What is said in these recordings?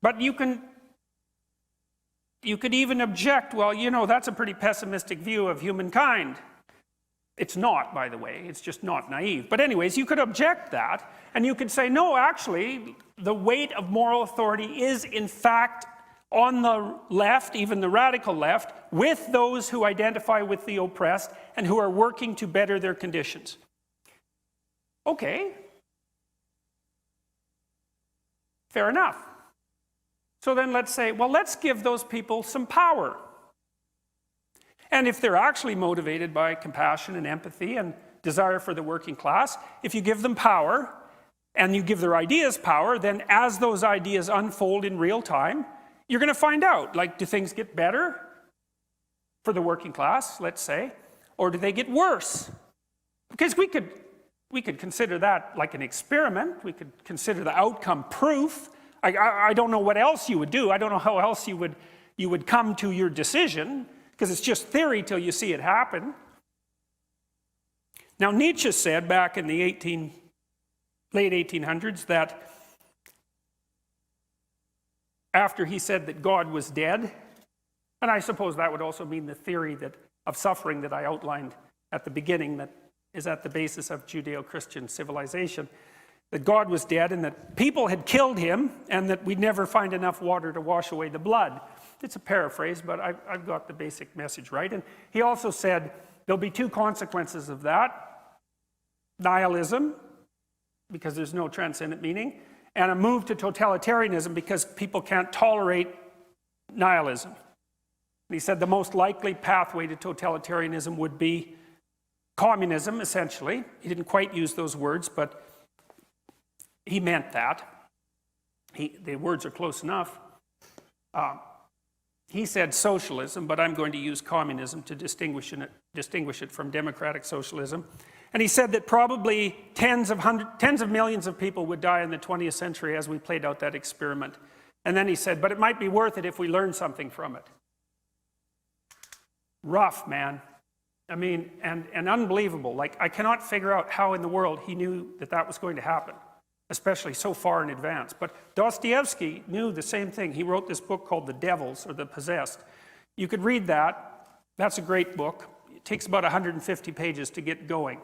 But you could even object, well, you know, that's a pretty pessimistic view of humankind. It's not, by the way, it's just not naive. But anyways, you could object that, and you could say, no, actually, the weight of moral authority is in fact on the left, even the radical left, with those who identify with the oppressed and who are working to better their conditions. Okay. Fair enough. So then let's say, well, let's give those people some power. And if they're actually motivated by compassion and empathy and desire for the working class, if you give them power and you give their ideas power, then as those ideas unfold in real time, you're going to find out, like, do things get better for the working class, let's say, or do they get worse? Because we could consider that like an experiment. We could consider the outcome proof. I don't know what else you would do. I don't know how else you would come to your decision, because it's just theory till you see it happen. Now, Nietzsche said back in the late 1800s that after he said that God was dead, and I suppose that would also mean the theory of suffering that I outlined at the beginning that is at the basis of Judeo-Christian civilization, that God was dead and that people had killed him and that we'd never find enough water to wash away the blood. It's a paraphrase, but I've got the basic message right. And he also said there'll be two consequences of that: nihilism, because there's no transcendent meaning, and a move to totalitarianism because people can't tolerate nihilism. And he said the most likely pathway to totalitarianism would be communism, essentially. He didn't quite use those words, but he meant that. The words are close enough. He said socialism, but I'm going to use communism to distinguish it from democratic socialism. And he said that probably tens of millions of people would die in the 20th century as we played out that experiment. And then he said, but it might be worth it if we learn something from it. Rough, man. I mean, and unbelievable. Like, I cannot figure out how in the world he knew that that was going to happen, especially so far in advance. But Dostoevsky knew the same thing. He wrote this book called The Devils, or The Possessed. You could read that. That's a great book. It takes about 150 pages to get going.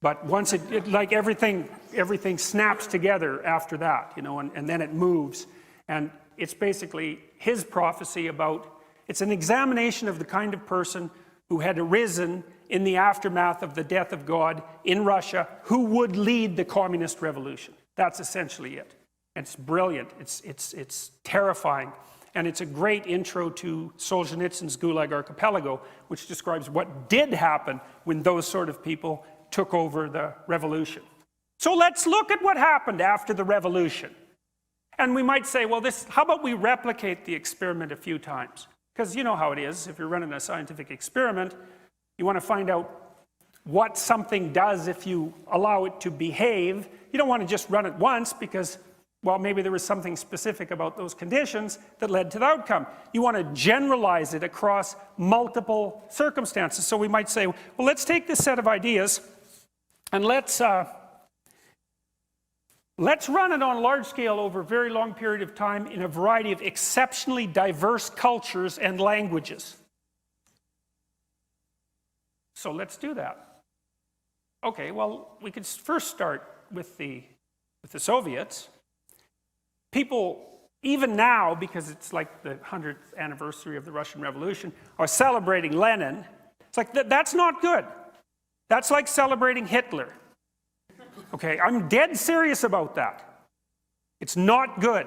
But once it like everything snaps together after that, you know, and then it moves. And it's basically his prophecy about, it's an examination of the kind of person who had arisen in the aftermath of the death of God in Russia, who would lead the communist revolution. That's essentially it. It's brilliant. It's terrifying. And it's a great intro to Solzhenitsyn's Gulag Archipelago, which describes what did happen when those sort of people took over the revolution. So let's look at what happened after the revolution. And we might say, well, how about we replicate the experiment a few times? Because you know how it is. If you're running a scientific experiment, you want to find out what something does if you allow it to behave. You don't want to just run it once because, well, maybe there was something specific about those conditions that led to the outcome. You want to generalize it across multiple circumstances. So we might say, well, let's take this set of ideas and let's run it on a large scale over a very long period of time in a variety of exceptionally diverse cultures and languages. So let's do that. Okay, well, we could first start with the Soviets. People, even now, because it's like the 100th anniversary of the Russian Revolution, are celebrating Lenin. It's like, that's not good. That's like celebrating Hitler. Okay, I'm dead serious about that. It's not good.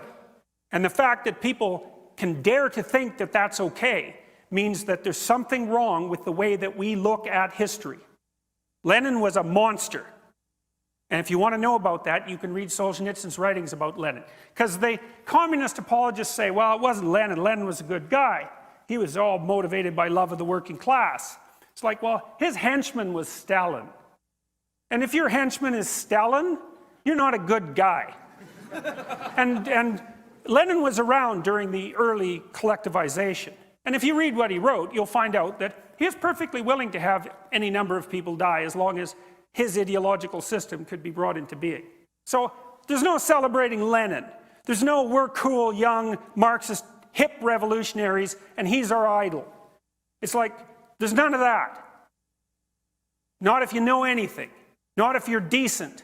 And the fact that people can dare to think that that's okay means that there's something wrong with the way that we look at history. Lenin was a monster. And if you want to know about that, you can read Solzhenitsyn's writings about Lenin. Because the communist apologists say, well, it wasn't Lenin. Lenin was a good guy. He was all motivated by love of the working class. It's like, well, his henchman was Stalin. And if your henchman is Stalin, you're not a good guy. and Lenin was around during the early collectivization. And if you read what he wrote, you'll find out that he was perfectly willing to have any number of people die as long as his ideological system could be brought into being. So there's no celebrating Lenin. There's no we're cool, young, Marxist, hip revolutionaries, and he's our idol. It's like, there's none of that. Not if you know anything. Not if you're decent.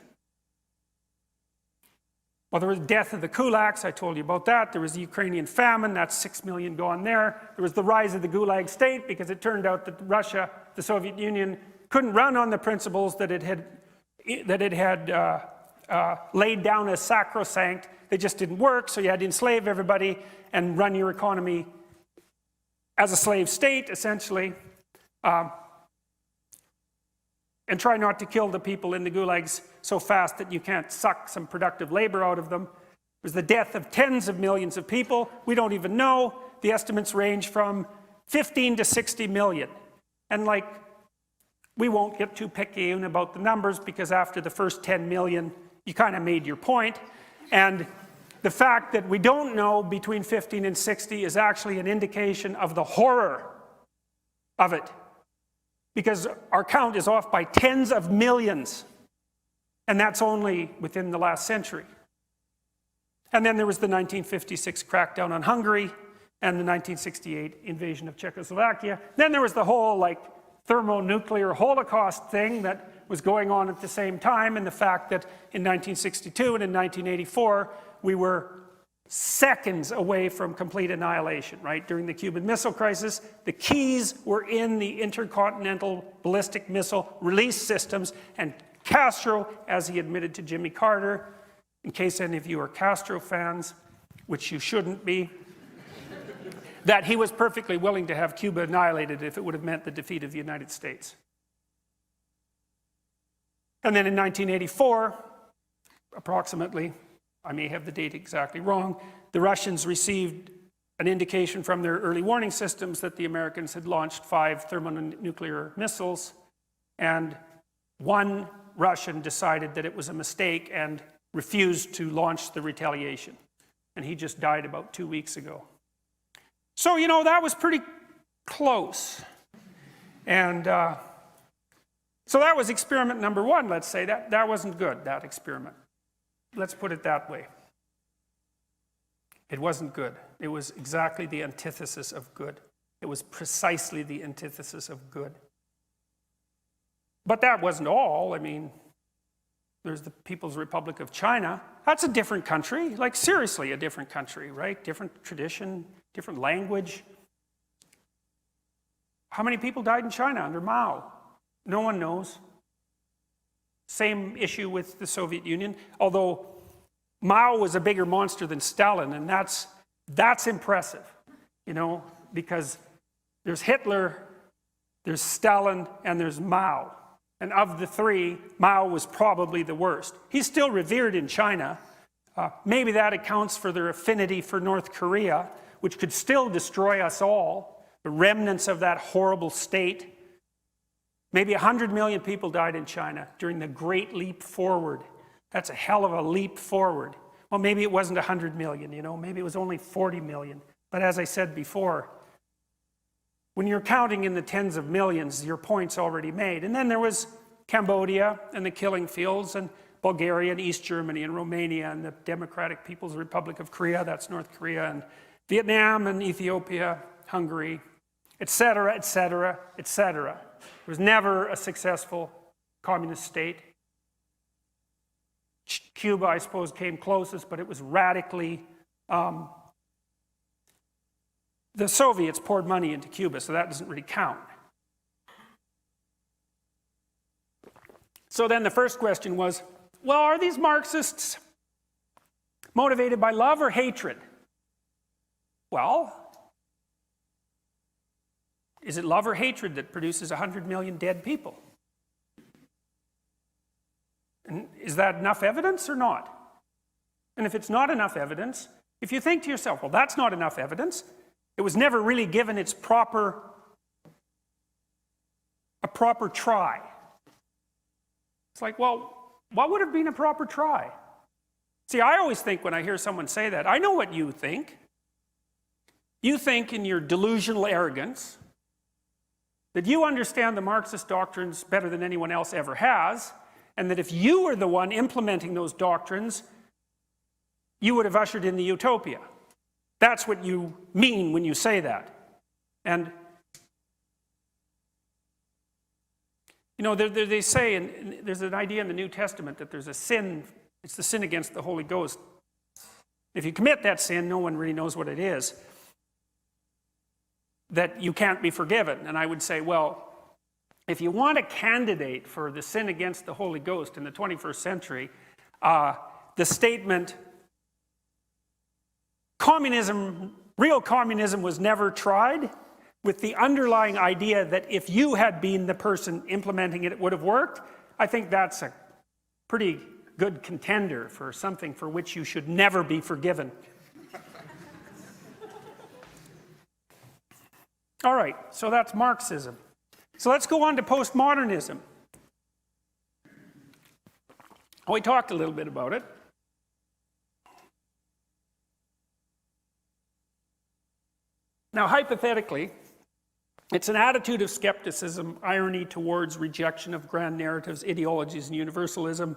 Well, there was the death of the kulaks, I told you about that. There was the Ukrainian famine, that's 6 million gone there. There was the rise of the Gulag state, because it turned out that Russia, the Soviet Union, couldn't run on the principles that it had laid down as sacrosanct. They just didn't work, so you had to enslave everybody and run your economy as a slave state, essentially. And try not to kill the people in the gulags so fast that you can't suck some productive labor out of them. It was the death of tens of millions of people. We don't even know. The estimates range from 15 to 60 million. And like, we won't get too picayune about the numbers, because after the first 10 million, you kind of made your point. And the fact that we don't know between 15 and 60 is actually an indication of the horror of it. Because our count is off by tens of millions. And that's only within the last century. And then there was the 1956 crackdown on Hungary and the 1968 invasion of Czechoslovakia. Then there was the whole like thermonuclear Holocaust thing that was going on at the same time, and the fact that in 1962 and in 1984 we were seconds away from complete annihilation, right? During the Cuban Missile Crisis, the keys were in the intercontinental ballistic missile release systems, and Castro, as he admitted to Jimmy Carter, in case any of you are Castro fans, which you shouldn't be, that he was perfectly willing to have Cuba annihilated if it would have meant the defeat of the United States. And then in 1984, approximately, I may have the date exactly wrong, the Russians received an indication from their early warning systems that the Americans had launched 5 thermonuclear missiles, and one Russian decided that it was a mistake and refused to launch the retaliation. And he just died about 2 weeks ago. So, you know, that was pretty close. And so that was experiment number 1, let's say. That wasn't good, that experiment. Let's put it that way. It wasn't good. It was exactly the antithesis of good. It was precisely the antithesis of good. But that wasn't all. I mean, there's the People's Republic of China. That's a different country, like seriously a different country, right? Different tradition, different language. How many people died in China under Mao? No one knows. Same issue with the Soviet Union, although Mao was a bigger monster than Stalin, and that's impressive, you know, because there's Hitler, there's Stalin, and there's Mao. And of the 3, Mao was probably the worst. He's still revered in China. Maybe that accounts for their affinity for North Korea, which could still destroy us all, the remnants of that horrible state. Maybe 100 million people died in China during the Great Leap Forward. That's a hell of a leap forward. Well, maybe it wasn't 100 million, you know, maybe it was only 40 million. But as I said before, when you're counting in the tens of millions, your point's already made. And then there was Cambodia and the killing fields, and Bulgaria and East Germany and Romania and the Democratic People's Republic of Korea, that's North Korea, and Vietnam and Ethiopia, Hungary, etc., etc., etc. It was never a successful communist state. Cuba, I suppose, came closest, but it was radically... the Soviets poured money into Cuba, so that doesn't really count. So then the first question was, well, are these Marxists motivated by love or hatred? Well, is it love or hatred that produces 100 million dead people? And is that enough evidence or not? And if it's not enough evidence, if you think to yourself, well, that's not enough evidence, it was never really given its proper try. It's like, well, what would have been a proper try? See, I always think when I hear someone say that, I know what you think. You think in your delusional arrogance that you understand the Marxist doctrines better than anyone else ever has, and that if you were the one implementing those doctrines, you would have ushered in the utopia. That's what you mean when you say that. And, you know, they say, and there's an idea in the New Testament that there's a sin, it's the sin against the Holy Ghost. If you commit that sin, no one really knows what it is, that you can't be forgiven. And I would say, well, if you want a candidate for the sin against the Holy Ghost in the 21st century, the statement, real communism was never tried, with the underlying idea that if you had been the person implementing it, it would have worked, I think that's a pretty good contender for something for which you should never be forgiven. All right, so that's Marxism. So let's go on to postmodernism. We talked a little bit about it. Now, hypothetically, it's an attitude of skepticism, irony towards rejection of grand narratives, ideologies, and universalism.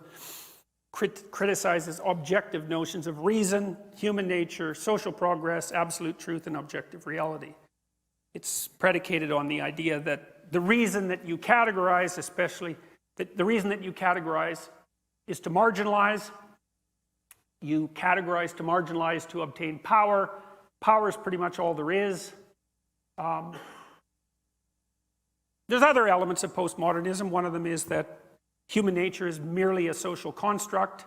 Criticizes objective notions of reason, human nature, social progress, absolute truth, and objective reality. It's predicated on the idea that the reason that you categorize, especially, the reason that you categorize is to marginalize. You categorize to marginalize to obtain power. Power is pretty much all there is. There's other elements of postmodernism. One of them is that human nature is merely a social construct.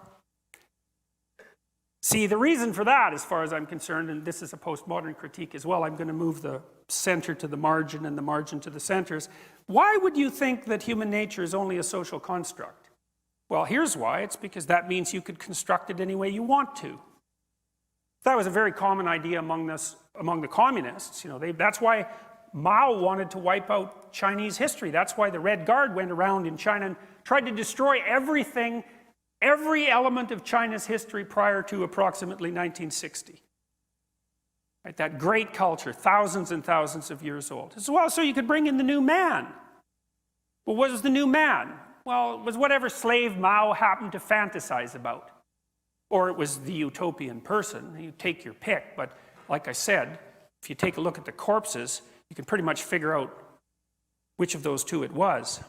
See, the reason for that, as far as I'm concerned, and this is a postmodern critique as well, I'm going to move the center to the margin and the margin to the centers. Why would you think that human nature is only a social construct? Well, here's why. It's because that means you could construct it any way you want to. That was a very common idea among the communists. You know, that's why Mao wanted to wipe out Chinese history. That's why the Red Guard went around in China and tried to destroy everything, every element of China's history prior to approximately 1960. Right, that great culture, thousands and thousands of years old. As well, so you could bring in the new man. Well, what was the new man? Well, it was whatever slave Mao happened to fantasize about. Or it was the utopian person. You take your pick, but like I said, if you take a look at the corpses, you can pretty much figure out which of those two it was.